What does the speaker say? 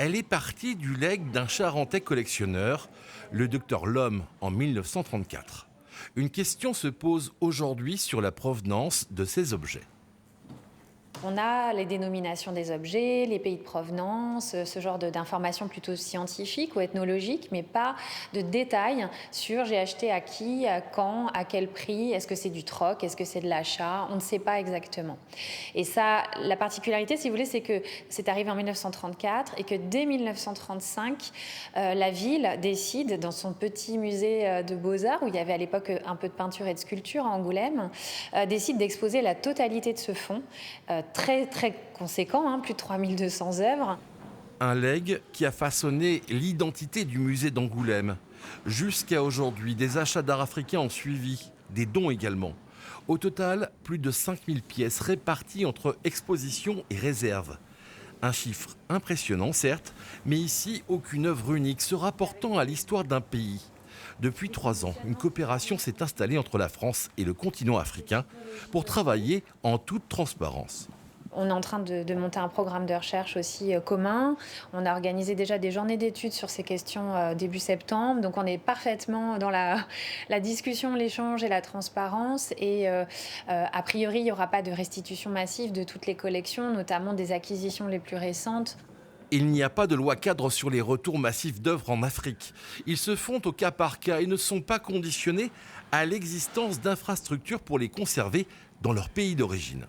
Elle est partie du legs d'un Charentais collectionneur, le docteur Lhomme, en 1934. Une question se pose aujourd'hui sur la provenance de ces objets. On a les dénominations des objets, les pays de provenance, ce genre d'informations plutôt scientifiques ou ethnologiques, mais pas de détails sur j'ai acheté à qui, à quand, à quel prix, est-ce que c'est du troc, est-ce que c'est de l'achat, on ne sait pas exactement. Et ça, la particularité, si vous voulez, c'est que c'est arrivé en 1934 et que dès 1935, la ville décide, dans son petit musée de Beaux-Arts, où il y avait à l'époque un peu de peinture et de sculpture à Angoulême, décide d'exposer la totalité de ce fonds, très très conséquent, plus de 3200 œuvres. Un legs qui a façonné l'identité du musée d'Angoulême. Jusqu'à aujourd'hui, des achats d'art africain ont suivi, des dons également. Au total, plus de 5000 pièces réparties entre expositions et réserves. Un chiffre impressionnant, certes, mais ici, aucune œuvre unique se rapportant à l'histoire d'un pays. Depuis 3 ans, une coopération s'est installée entre la France et le continent africain pour travailler en toute transparence. On est en train de monter un programme de recherche aussi commun. On a organisé déjà des journées d'études sur ces questions début septembre. Donc on est parfaitement dans la discussion, l'échange et la transparence. Et a priori, il n'y aura pas de restitution massive de toutes les collections, notamment des acquisitions les plus récentes. Il n'y a pas de loi cadre sur les retours massifs d'œuvres en Afrique. Ils se font au cas par cas et ne sont pas conditionnés à l'existence d'infrastructures pour les conserver dans leur pays d'origine.